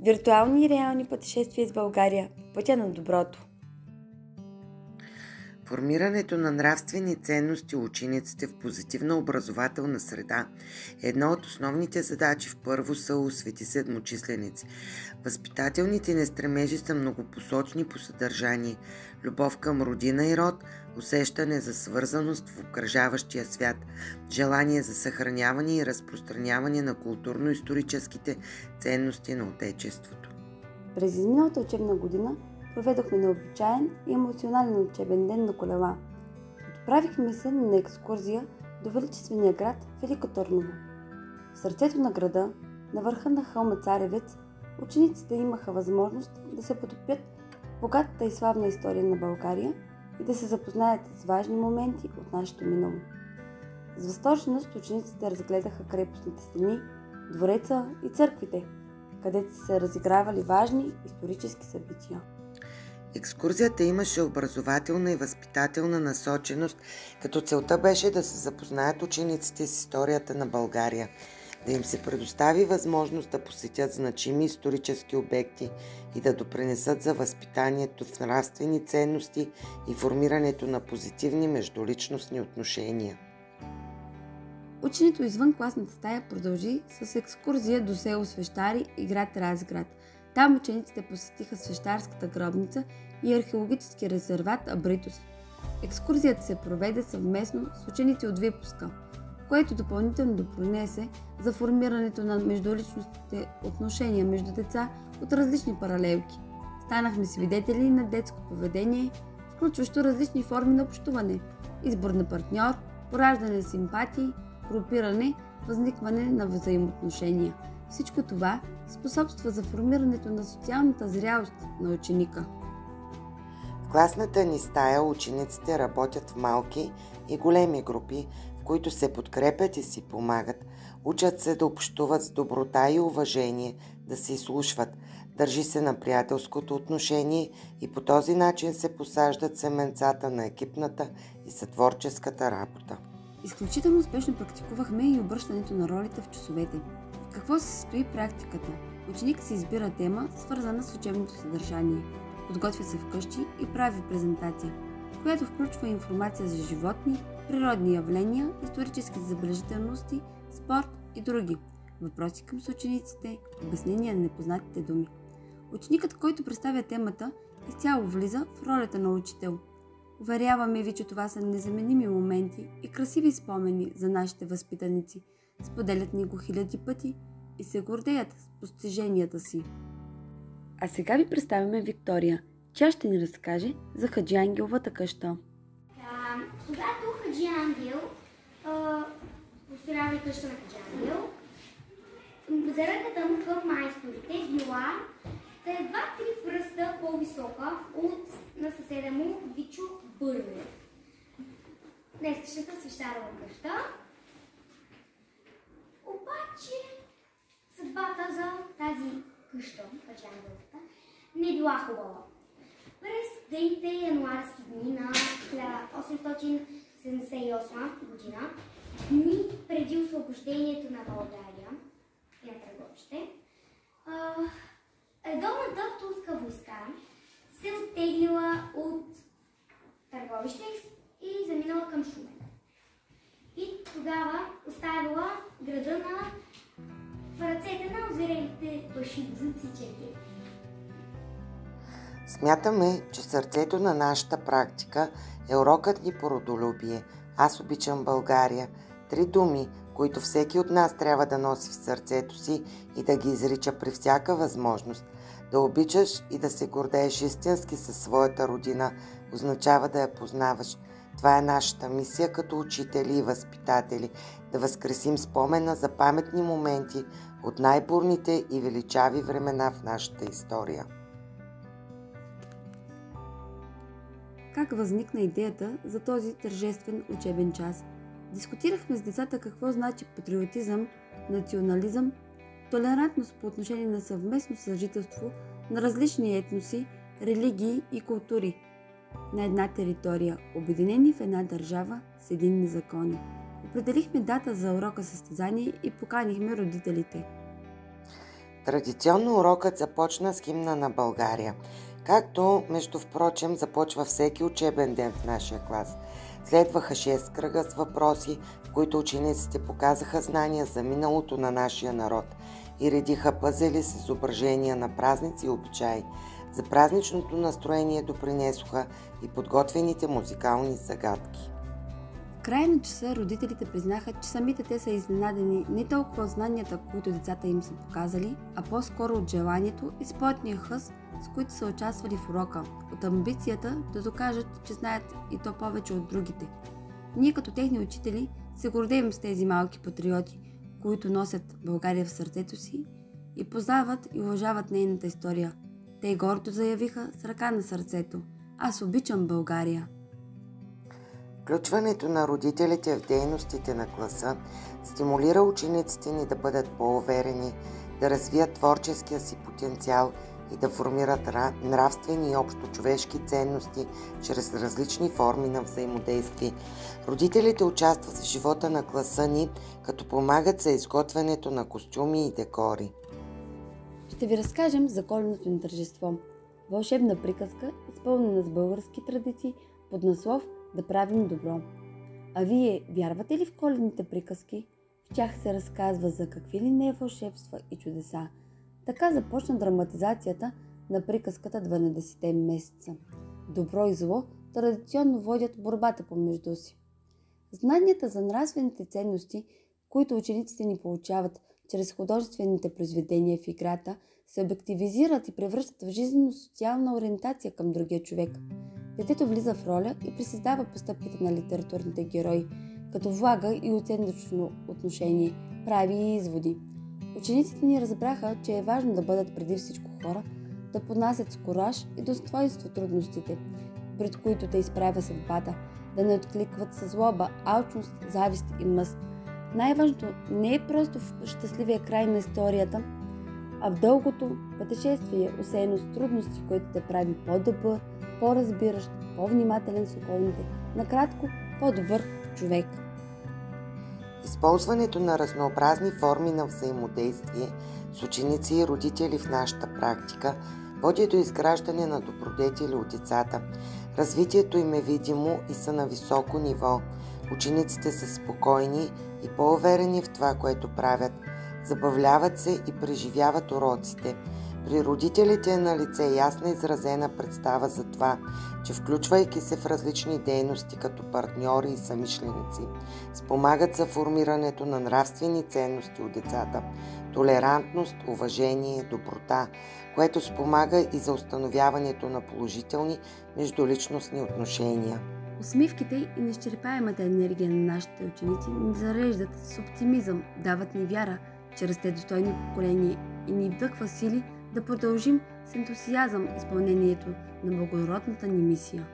Виртуални и реални пътешествия из България по пътя на доброто. Формирането на нравствени ценности у учениците в позитивна образователна среда е една от основните задачи в Първо СУ Свети Седмочисленици. Възпитателните ни стремежи са многопосочни по съдържание: любов към родина и род, усещане за свързаност в обкръжаващия свят, желание за съхраняване и разпространяване на културно-историческите ценности на Отечеството. През изминалата учебна година проведохме необичаен и емоционален учебен ден на колела. Отправихме се на екскурзия до величествения град Велико Търново. В сърцето на града, на върха на хълма Царевец, учениците имаха възможност да се потопят в богатата и славна история на България и да се запознаят с важни моменти от нашето минало. С възторженост учениците разгледаха крепостните стени, двореца и църквите, където се разигравали важни исторически събития. Екскурзията имаше образователна и възпитателна насоченост, като целта беше да се запознаят учениците с историята на България, да им се предостави възможност да посетят значими исторически обекти и да допринесат за възпитанието в нравствени ценности и формирането на позитивни междуличностни отношения. Ученето извън класната стая продължи с екскурзия до село Свещари и град Разград. Там учениците посетиха свещарската гробница и археологически резерват Абритус. Екскурзията се проведе съвместно с ученици от випуска, което допълнително допринесе за формирането на междуличностните отношения между деца от различни паралелки. Станахме свидетели на детско поведение, включващо различни форми на общуване: избор на партньор, пораждане на симпатии, групиране, възникване на взаимоотношения. Всичко това способства за формирането на социалната зрялост на ученика. В класната ни стая учениците работят в малки и големи групи, в които се подкрепят и си помагат. Учат се да общуват с доброта и уважение, да се изслушват. Държи се на приятелското отношение и по този начин се посаждат семенцата на екипната и сътворческата работа. Изключително успешно практикувахме и обръщането на ролите в часовете. В какво се състои практиката? Ученик се избира тема, свързана с учебното съдържание. Подготвя се вкъщи и прави презентация, която включва информация за животни, природни явления, исторически забележителности, спорт и други. Въпроси към съучениците, обяснения на непознатите думи. Ученикът, който представя темата, изцяло влиза в ролята на учител. Уверяваме ви, че това са незаменими моменти и красиви спомени за нашите възпитаници. Споделят ни го хиляди пъти и се гордеят с постиженията си. А сега ви представяме Виктория. Тя ще ни разкаже за Хаджи Ангеловата къща. Когато Хаджи Ангел построява къща на Хаджи Ангел, заръката му към майсторите била да е 2-3 пръста по-висока от на съседа му Вичо Бърнев. Днескашната свещарова къща. Обаче съдбата за тази къща, Хаджи Ангеловата, не била хубава. През дните януарски дни на 1878 година, дни преди освобождението на България и на Търговище, редовната турска войска се оттеглила от Търговище и заминала към Шумен. И тогава оставила града в ръцете на озверелите башибозъци и черкети. Смятаме, че сърцето на нашата практика е урокът ни по родолюбие. Аз обичам България. 3 думи, които всеки от нас трябва да носи в сърцето си и да ги изрича при всяка възможност. Да обичаш и да се гордееш истински със своята родина означава да я познаваш. Това е нашата мисия като учители и възпитатели – да възкресим спомена за паметни моменти от най-бурните и величави времена в нашата история. Как възникна идеята за този тържествен учебен час? Дискутирахме с децата какво значи патриотизъм, национализъм, толерантност по отношение на съвместно съжителство на различни етноси, религии и култури на една територия, обединени в една държава с единни закони. Определихме дата за урока състезание и поканихме родителите. Традиционно урокът започна с химна на България, както между впрочем започва всеки учебен ден в нашия клас. Следваха 6 кръга с въпроси, в които учениците показаха знания за миналото на нашия народ и редиха пъзели с изображения на празници и обичаи. За празничното настроение допринесоха и подготвените музикални загадки. В края на часа родителите признаха, че самите те са изненадени не толкова от знанията, които децата им са показали, а по-скоро от желанието и спортния хъс, с които са участвали в урока, от амбицията да докажат, че знаят и то повече от другите. Ние като техни учители се гордеем с тези малки патриоти, които носят България в сърцето си и познават и уважават нейната история. Те гордо заявиха с ръка на сърцето: "Аз обичам България." Включването на родителите в дейностите на класа стимулира учениците ни да бъдат по-уверени, да развият творческия си потенциал и да формират нравствени и общочовешки ценности чрез различни форми на взаимодействие. Родителите участват в живота на класа ни, като помагат за изготвянето на костюми и декори. Ще ви разкажем за коледното ни тържество. Вълшебна приказка, изпълнена с български традиции, под наслов "Да правим добро". А вие вярвате ли в коледните приказки? В тях се разказва за какви ли не вълшебства и чудеса. Така започна драматизацията на приказката 12 месеца. Добро и зло традиционно водят борбата помежду си. Знанията за нравствените ценности, които учениците ни получават чрез художествените произведения в играта, се обективизират и превръщат в жизненно-социална ориентация към другия човек. Детето влиза в роля и пресъздава постъпките на литературните герои, като влага и оценъчно отношение, прави и изводи. Учениците ни разбраха, че е важно да бъдат преди всичко хора, да понасят с кураж и достоинство трудностите, пред които те изправя съдбата, да не откликват със злоба, алчност, завист и мъст. Най-важното не е просто в щастливия край на историята, а в дългото пътешествие, осеяно с трудности, което те прави по-добър, по-разбиращ, по-внимателен с околните, накратко по-добър човек. Използването на разнообразни форми на взаимодействие с ученици и родители в нашата практика води до изграждане на добродетели от децата. Развитието им е видимо и са на високо ниво. Учениците са спокойни и по-уверени в това, което правят. Забавляват се и преживяват уроците. При родителите е на лице ясна изразена представа за това, че включвайки се в различни дейности като партньори и самишленици, спомагат за формирането на нравствени ценности от децата, толерантност, уважение, доброта, което спомага и за установяването на положителни междуличностни отношения. Усмивките и неизчерпаемата енергия на нашите ученици ни зареждат с оптимизъм, дават ни вяра, че расте достойно поколение и ни вдъхва сили да продължим с ентусиазъм изпълнението на благородната ни мисия.